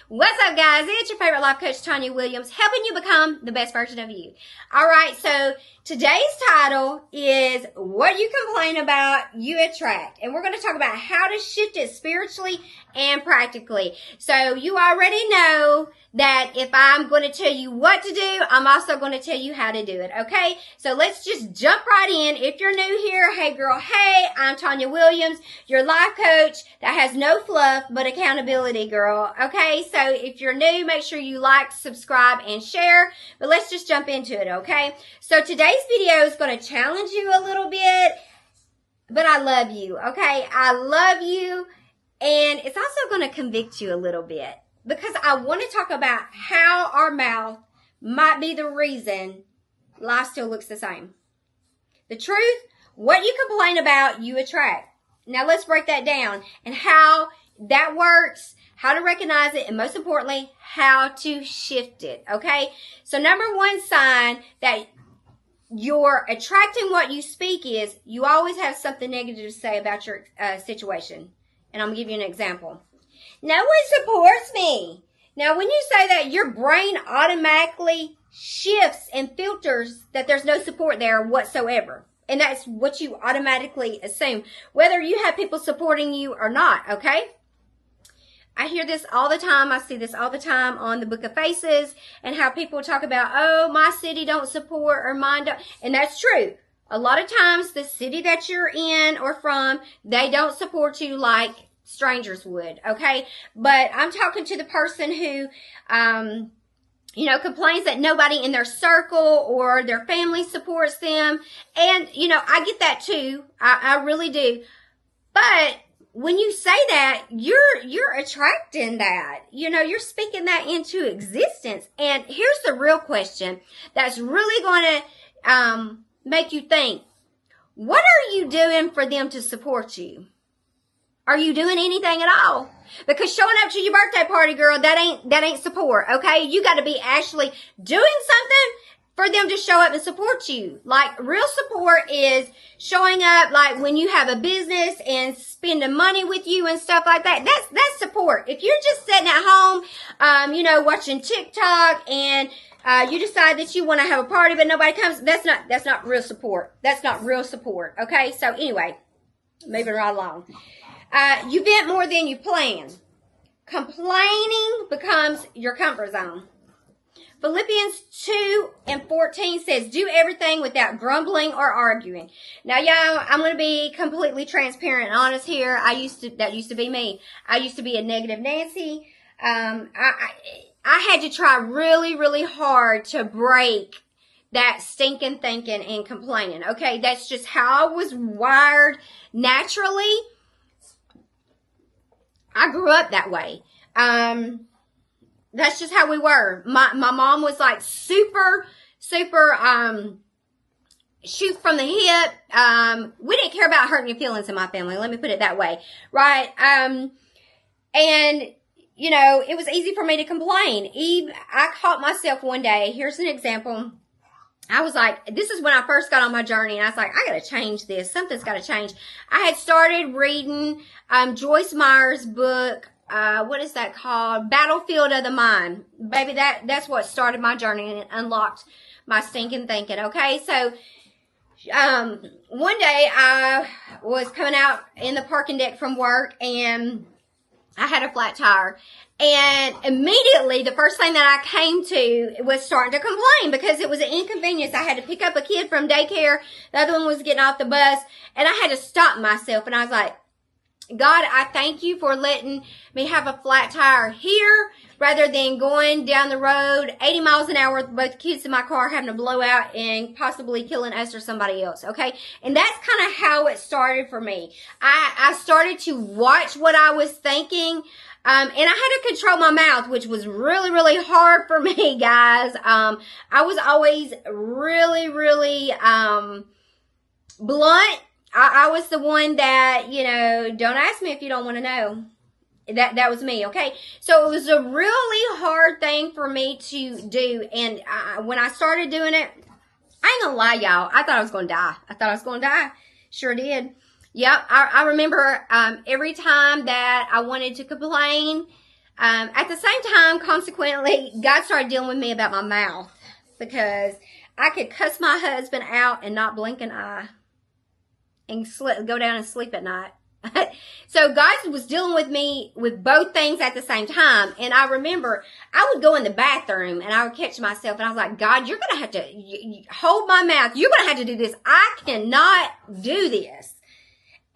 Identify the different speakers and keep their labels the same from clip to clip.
Speaker 1: What's up, guys? It's your favorite life coach, Tonya Williams, helping you become the best version of you. All right, so today's title is What You Complain About, You Attract. And we're going to talk about how to shift it spiritually and practically. So you already know that if I'm going to tell you what to do, I'm also going to tell you how to do it, okay? So let's just jump right in. If you're new here, hey girl, hey, I'm Tonya Williams, your life coach that has no fluff but accountability, girl, okay? So if you're new, make sure you like, subscribe, and share. But let's just jump into it, okay? So today's video is going to challenge you a little bit, but I love you, okay? I love you, and it's also going to convict you a little bit because I want to talk about how our mouth might be the reason life still looks the same. The truth, what you complain about, you attract. Now let's break that down and how that works, how to recognize it, and most importantly, how to shift it, okay? So number one sign that you're attracting what you speak is you always have something negative to say about your situation. And I'm going to give you an example. No one supports me. Now, when you say that, your brain automatically shifts and filters that there's no support there whatsoever. And that's what you automatically assume, whether you have people supporting you or not, okay? I hear this all the time. I see this all the time on the Book of Faces and how people talk about, oh, my city don't support or mine don't. And that's true. A lot of times the city that you're in or from, they don't support you like strangers would, okay? But I'm talking to the person who, complains that nobody in their circle or their family supports them. And, I get that too. I really do. But when you say that, you're attracting that. You're speaking that into existence. And here's the real question that's really going to make you think. What are you doing for them to support you? Are you doing anything at all? Because showing up to your birthday party, girl, that ain't support, okay? You got to be actually doing something for them to show up and support you. Like, real support is showing up, like, when you have a business and spending money with you and stuff like that. That's support. If you're just sitting at home, watching TikTok and you decide that you want to have a party but nobody comes, that's not real support. That's not real support, okay? So anyway, moving right along. You vent more than you plan. Complaining becomes your comfort zone. Philippians 2:14 says, do everything without grumbling or arguing. Now, y'all, I'm going to be completely transparent and honest here. That used to be me. I used to be a negative Nancy. I had to try really, really hard to break that stinking thinking and complaining. Okay, that's just how I was wired naturally. I grew up that way. That's just how we were. My mom was like super, shoot from the hip. We didn't care about hurting your feelings in my family. Let me put it that way. Right? And, it was easy for me to complain. I caught myself one day. Here's an example. I was like, this is when I first got on my journey, and I was like, I got to change this. Something's got to change. I had started reading Joyce Meyer's book. What is that called? Battlefield of the Mind. Baby, that's what started my journey, and it unlocked my stinking thinking, okay? So, one day I was coming out in the parking deck from work, and I had a flat tire. And immediately, the first thing that I came to was starting to complain because it was an inconvenience. I had to pick up a kid from daycare. The other one was getting off the bus. And I had to stop myself. And I was like, God, I thank you for letting me have a flat tire here rather than going down the road 80 miles an hour with both kids in my car having a blowout and possibly killing us or somebody else, okay? And that's kind of how it started for me. I started to watch what I was thinking, and I had to control my mouth, which was really, really hard for me, guys. I was always really, really blunt. I was the one that, don't ask me if you don't want to know. That was me, okay? So it was a really hard thing for me to do. And when I started doing it, I ain't gonna lie, y'all. I thought I was gonna die. Sure did. Yep, I remember every time that I wanted to complain, At the same time, consequently, God started dealing with me about my mouth, because I could cuss my husband out and not blink an eye and go down and sleep at night. So God was dealing with me with both things at the same time. And I remember I would go in the bathroom and I would catch myself and I was like, God, you're going to have to hold my mouth. You're going to have to do this. I cannot do this.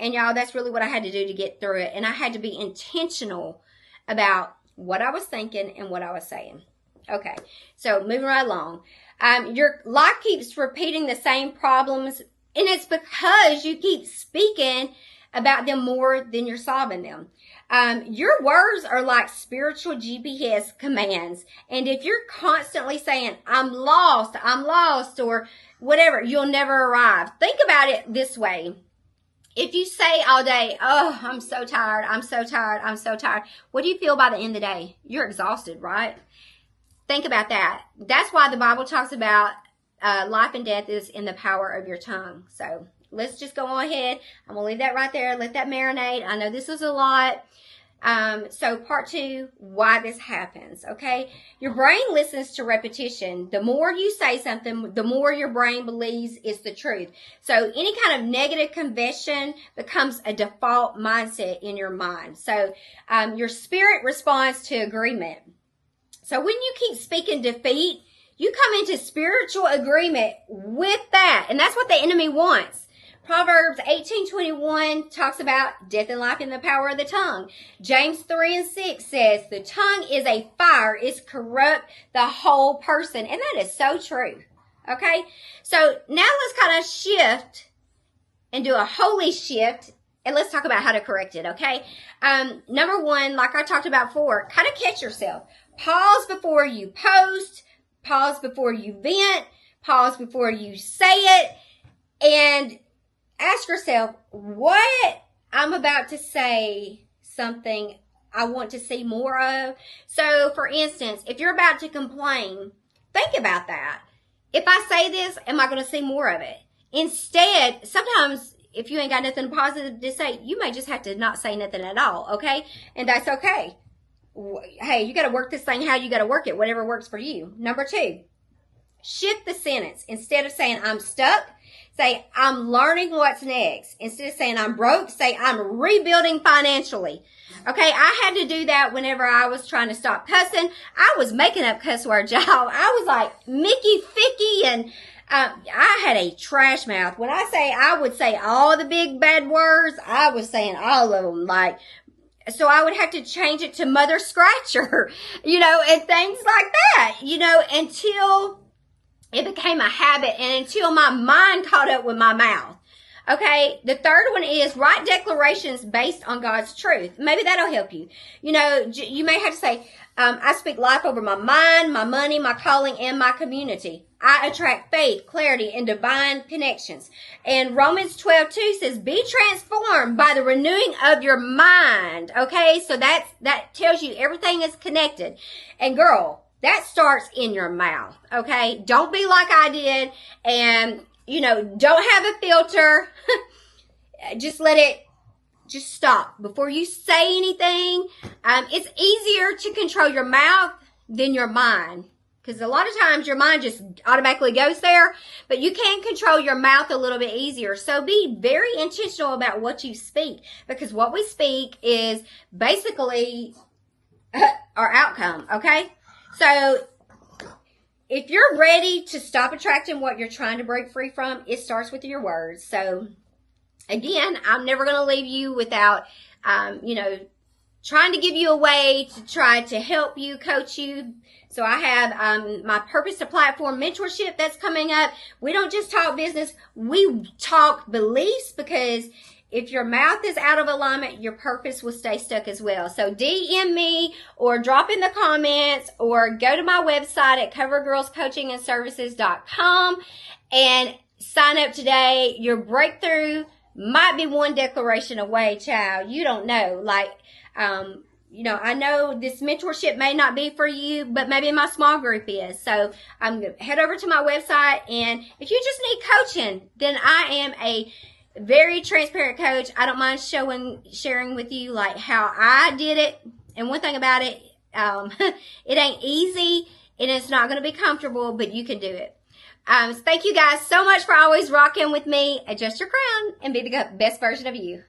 Speaker 1: And y'all, that's really what I had to do to get through it. And I had to be intentional about what I was thinking and what I was saying. Okay, so moving right along. Your life keeps repeating the same problems, and it's because you keep speaking about them more than you're solving them. Your words are like spiritual GPS commands. And if you're constantly saying, I'm lost, or whatever, you'll never arrive. Think about it this way. If you say all day, oh, I'm so tired, I'm so tired, I'm so tired, what do you feel by the end of the day? You're exhausted, right? Think about that. That's why the Bible talks about life and death is in the power of your tongue. So let's just go on ahead. I'm going to leave that right there. Let that marinate. I know this is a lot. So part 2, why this happens, okay? Your brain listens to repetition. The more you say something, the more your brain believes it's the truth. So any kind of negative confession becomes a default mindset in your mind. So your spirit responds to agreement. So when you keep speaking defeat, you come into spiritual agreement with that. And that's what the enemy wants. Proverbs 18:21 talks about death and life in the power of the tongue. James 3:6 says, the tongue is a fire, it's corrupt the whole person. And that is so true. Okay? So now let's kind of shift and do a holy shift. And let's talk about how to correct it, okay? Number 1, like I talked about before, kind of catch yourself. Pause before you post. Pause before you vent. Pause before you say it. And ask yourself, what I'm about to say something I want to see more of. So, for instance, if you're about to complain, think about that. If I say this, am I going to see more of it? Instead, sometimes if you ain't got nothing positive to say, you may just have to not say nothing at all, okay? And that's okay. Hey, you got to work this thing how you got to work it, whatever works for you. Number 2, shift the sentence. Instead of saying I'm stuck, say I'm learning what's next. Instead of saying I'm broke, say I'm rebuilding financially. Okay, I had to do that whenever I was trying to stop cussing. I was making up cuss words, y'all. I was like Mickey Ficky, and I had a trash mouth. When I say I would say all the big bad words, I was saying all of them. Like, so I would have to change it to Mother Scratcher, and things like that, until it became a habit and until my mind caught up with my mouth. Okay, the third one is write declarations based on God's truth. Maybe that'll help you. You may have to say, I speak life over my mind, my money, my calling, and my community. I attract faith, clarity, and divine connections. And Romans 12:2 says, be transformed by the renewing of your mind. Okay, so that tells you everything is connected. And girl, that starts in your mouth. Okay, don't be like I did, and don't have a filter. Just stop before you say anything. It's easier to control your mouth than your mind. Because a lot of times your mind just automatically goes there, but you can control your mouth a little bit easier. So be very intentional about what you speak, because what we speak is basically our outcome, okay? So if you're ready to stop attracting what you're trying to break free from, it starts with your words. So again, I'm never going to leave you without, trying to give you a way to try to help you, coach you. So I have my Purpose to Platform mentorship that's coming up. We don't just talk business, we talk beliefs, because if your mouth is out of alignment, your purpose will stay stuck as well. So DM me or drop in the comments or go to my website at covergirlscoachingandservices.com and sign up today. Your breakthrough might be one declaration away, child. You don't know. I know this mentorship may not be for you, but maybe my small group is. So head over to my website, and if you just need coaching, then I am a very transparent coach. I don't mind sharing with you like how I did it. And one thing about it, It ain't easy and it's not going to be comfortable, but you can do it. So thank you guys so much for always rocking with me. Adjust your crown and be the best version of you.